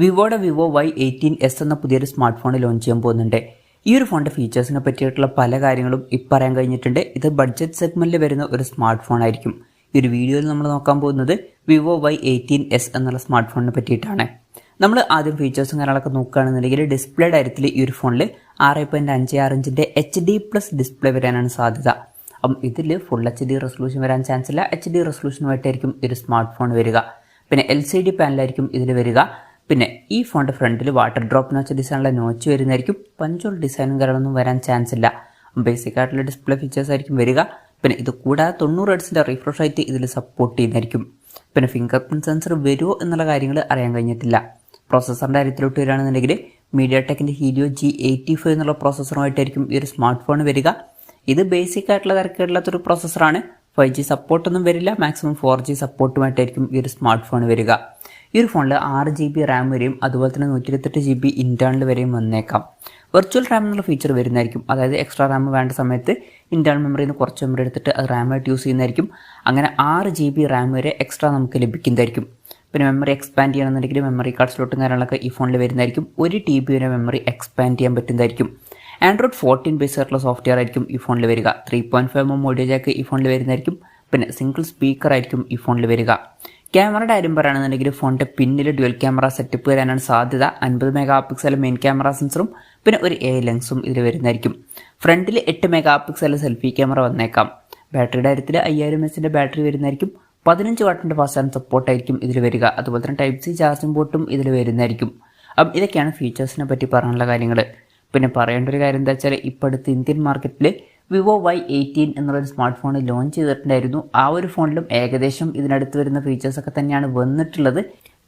വിവോയുടെ Vivo Y18s എന്ന പുതിയൊരു smart phone launch ചെയ്യാൻ പോകുന്നുണ്ട്. ഈ ഒരു ഫോണിൻ്റെ ഫീച്ചേഴ്സിനെ പറ്റിയിട്ടുള്ള പല കാര്യങ്ങളും ഇപ്പം പറയാൻ കഴിഞ്ഞിട്ടുണ്ട്. ഇത് ബഡ്ജറ്റ് സെഗ്മെൻറ്റിൽ വരുന്ന ഒരു സ്മാർട്ട് ഫോൺ ആയിരിക്കും. ഈ ഒരു വീഡിയോയിൽ നമ്മൾ നോക്കാൻ പോകുന്നത് വിവോ Y18s എന്നുള്ള സ്മാർട്ട് ഫോണിനെ പറ്റിയിട്ടാണ്. നമ്മൾ ആദ്യം ഫീച്ചേഴ്സും കാര്യങ്ങളൊക്കെ നോക്കുകയാണെന്നുണ്ടെങ്കിൽ ഡിസ്പ്ലേ കാര്യത്തിൽ ഈ ഒരു ഫോണിൽ 6.56 ഇഞ്ചിൻ്റെ HD+ ഡിസ്പ്ലേ വരാനാണ് സാധ്യത. അപ്പം ഇതിൽ ഫുൾ HD റെസൊല്യൂഷൻ വരാൻ ചാൻസ് ഇല്ല. HD റെസൊല്യൂഷനുമായിട്ടായിരിക്കും ഈ ഒരു സ്മാർട്ട് ഫോൺ വരിക. പിന്നെ LCD പാനലായിരിക്കും ഇതിൽ വരിക. പിന്നെ ഈ ഫോണിൻ്റെ ഫ്രണ്ടിൽ വാട്ടർ ഡ്രോപ്പ് നോച്ച് ഡിസൈനുള്ള നോച്ച് വരുന്നതായിരിക്കും. പഞ്ചോൾ ഡിസൈനും കാര്യങ്ങളൊന്നും വരാൻ ചാൻസ് ഇല്ല. ബേസിക് ആയിട്ടുള്ള ഡിസ്പ്ലേ ഫീച്ചേഴ്സ് ആയിരിക്കും വരിക. പിന്നെ ഇത് കൂടാതെ 90 ഹെർട്സിൻ്റെ റിഫ്രഷ് റേറ്റ് ഇതിൽ സപ്പോർട്ട് ചെയ്യുന്നതായിരിക്കും. പിന്നെ ഫിംഗർ പ്രിൻറ് സെൻസർ വരുമോ എന്നുള്ള കാര്യങ്ങൾ അറിയാൻ കഴിഞ്ഞിട്ടില്ല. പ്രോസസ്സറിൻ്റെ കാര്യത്തിലോട്ട് വരികയാണെന്നുണ്ടെങ്കിൽ MediaTekൻ്റെ Helio G85 എന്നുള്ള പ്രോസസ്സറുമായിട്ടായിരിക്കും ഈ ഒരു സ്മാർട്ട് ഫോൺ വരിക. ഇത് ബേസിക് ആയിട്ടുള്ള തിരക്കുകളില്ലാത്തൊരു പ്രോസസ്സറാണ്. 5G സപ്പോർട്ടൊന്നും വരില്ല. മാക്സിമം 4G സപ്പോർട്ടുമായിട്ടായിരിക്കും ഈ ഒരു സ്മാർട്ട് ഫോൺ വരിക. ഈ ഒരു ഫോണിൽ 6GB റാം വരെയും അതുപോലെ തന്നെ 128GB ഇൻറ്റേർണൽ വരെയും വന്നേക്കാം. വെർച്വൽ റാം എന്നുള്ള ഫീച്ചർ വരുന്നതായിരിക്കും. അതായത് എക്സ്ട്രാ റാം വേണ്ട സമയത്ത് ഇൻറ്റേർണൽ മെമ്മറിയിൽ നിന്ന് കുറച്ച് മെമ്മറി എടുത്തിട്ട് അത് റാമായിട്ട് യൂസ് ചെയ്യുന്നതായിരിക്കും. അങ്ങനെ 6GB റാം വരെ എക്സ്ട്രാ നമുക്ക് ലഭിക്കുന്നതായിരിക്കും. പിന്നെ മെമ്മറി എക്സ്പാൻഡ് ചെയ്യണമെന്നുണ്ടെങ്കിൽ മെമ്മറി കാർഡ് സ്ലോട്ടും കാര്യങ്ങളൊക്കെ ഈ ഫോണിൽ വരുന്നതായിരിക്കും. 1TB വരെ മെമ്മറി എക്സ്പാൻഡ് ചെയ്യാൻ പറ്റുന്നതായിരിക്കും. Android 14 ബേസ് ആയിട്ടുള്ള സോഫ്റ്റ്വെയർ ആയിരിക്കും ഈ ഫോണിൽ വരിക. 3.5mm ഓഡിയോ ജാക്ക് ഈ ഫോണിൽ വരുന്നതായിരിക്കും. പിന്നെ സിംഗിൾ സ്പീക്കർ ആയിരിക്കും ഈ ഫോണിൽ വരിക. ക്യാമറയുടെ കാര്യം പറയുകയാണെന്നുണ്ടെങ്കിൽ ഫോണിൻ്റെ പിന്നിൽ ഡ്യുവൽ ക്യാമറ സെറ്റപ്പ് വരാനാണ് സാധ്യത. 50 മെഗാ മെയിൻ ക്യാമറ സെൻസറും പിന്നെ ഒരു AI ലെൻസും ഇതിൽ വരുന്നതായിരിക്കും. ഫ്രണ്ടിൽ 8 മെഗാ സെൽഫി ക്യാമറ വന്നേക്കാം. ബാറ്ററിയുടെ കാര്യത്തിൽ 5000 mAh ബാറ്ററി വരുന്നതായിരിക്കും. 15 വാട്ടിൻ്റെ ഫാസ്റ്റ് ചാർജ് സപ്പോർട്ടായിരിക്കും ഇതിൽ വരിക. അതുപോലെ തന്നെ Type-C ചാർജിംഗ് പോർട്ടും ഇതിൽ വരുന്നതായിരിക്കും. അപ്പം ഇതൊക്കെയാണ് ഫീച്ചേഴ്സിനെ പറ്റി പറയാനുള്ള കാര്യങ്ങൾ. പിന്നെ പറയേണ്ട ഒരു കാര്യം എന്താ വെച്ചാൽ ഇപ്പോൾ അടുത്ത് ഇന്ത്യൻ മാർക്കറ്റിൽ വിവോ Y18 എന്നുള്ളൊരു സ്മാർട്ട് ഫോൺ ലോഞ്ച് ചെയ്തിട്ടുണ്ടായിരുന്നു. ആ ഒരു ഫോണിലും ഏകദേശം ഇതിനടുത്ത് വരുന്ന ഫീച്ചേഴ്സൊക്കെ തന്നെയാണ് വന്നിട്ടുള്ളത്.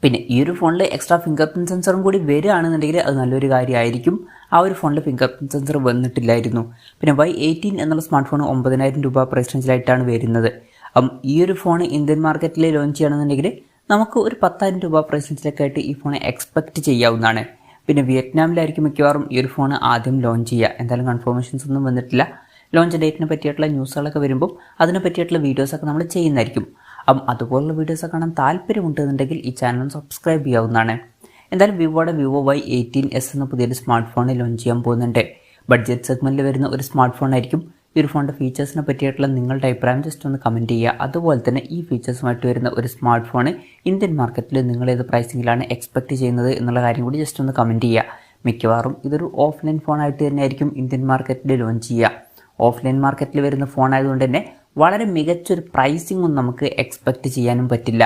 പിന്നെ ഈ ഒരു ഫോണിൽ എക്സ്ട്രാ ഫിംഗർ പ്രിൻറ് സെൻസറും കൂടി വരികയാണെന്നുണ്ടെങ്കിൽ അത് നല്ലൊരു കാര്യമായിരിക്കും. ആ ഒരു ഫോണിൽ ഫിംഗർ പ്രിൻറ് സെൻസർ വന്നിട്ടില്ലായിരുന്നു. പിന്നെ Y18 എന്നുള്ള സ്മാർട്ട് ഫോൺ 9000 രൂപ പ്രൈസ് റേഞ്ചിലായിട്ടാണ് വരുന്നത്. ഈ ഒരു ഫോൺ ഇന്ത്യൻ മാർക്കറ്റിൽ ലോഞ്ച് ചെയ്യണമെന്നുണ്ടെങ്കിൽ നമുക്ക് ഒരു 10,000 രൂപ പ്രൈസ് റേഞ്ചിലൊക്കെ ആയിട്ട് ഈ ഫോൺ എക്സ്പെക്റ്റ് ചെയ്യാവുന്നതാണ്. പിന്നെ വിയറ്റ്നാമിലായിരിക്കും മിക്കവാറും ഈ ഒരു ഫോൺ ആദ്യം ലോഞ്ച് ചെയ്യുക. എന്തായാലും കൺഫർമേഷൻസ് ഒന്നും വന്നിട്ടില്ല. ലോഞ്ച് ഡേറ്റിനെ പറ്റിയിട്ടുള്ള ന്യൂസുകളൊക്കെ വരുമ്പോൾ അതിനെ പറ്റിയിട്ടുള്ള വീഡിയോസൊക്കെ നമ്മൾ ചെയ്യുന്നതായിരിക്കും. അതുപോലുള്ള വീഡിയോസൊക്കെ കാണാൻ താല്പര്യമുണ്ടെന്നുണ്ടെങ്കിൽ ഈ ചാനൽ സബ്സ്ക്രൈബ് ചെയ്യാവുന്നതാണ്. എന്തായാലും വിവോയുടെ വിവോ Y18s എന്ന പുതിയൊരു സ്മാർട്ട് ഫോൺ ലോഞ്ച് ചെയ്യാൻ പോകുന്നുണ്ട്. ബഡ്ജറ്റ് സെഗ്മെൻറ്റിൽ വരുന്ന ഒരു സ്മാർട്ട് ഫോൺ ആയിരിക്കും. ഈ ഒരു ഫോണിൻ്റെ ഫീച്ചേഴ്സിനെ പറ്റിയിട്ടുള്ള നിങ്ങളുടെ അഭിപ്രായം ജസ്റ്റ് ഒന്ന് കമൻറ്റ് ചെയ്യുക. അതുപോലെ തന്നെ ഈ ഫീച്ചേഴ്സുമായിട്ട് വരുന്ന ഒരു സ്മാർട്ട് ഫോൺ ഇന്ത്യൻ മാർക്കറ്റിൽ നിങ്ങൾ ഏത് പ്രൈസിങ്ങിലാണ് എക്സ്പെക്റ്റ് ചെയ്യുന്നത് എന്നുള്ള കാര്യം കൂടി ജസ്റ്റ് ഒന്ന് കമൻറ്റ് ചെയ്യുക. മിക്കവാറും ഇതൊരു ഓഫ്ലൈൻ ഫോണായിട്ട് തന്നെയായിരിക്കും ഇന്ത്യൻ മാർക്കറ്റിൽ ലോഞ്ച് ചെയ്യുക. ഓഫ്ലൈൻ മാർക്കറ്റിൽ വരുന്ന ഫോൺ ആയതുകൊണ്ട് തന്നെ വളരെ മികച്ചൊരു പ്രൈസിങ്ങും നമുക്ക് എക്സ്പെക്റ്റ് ചെയ്യാനും പറ്റില്ല.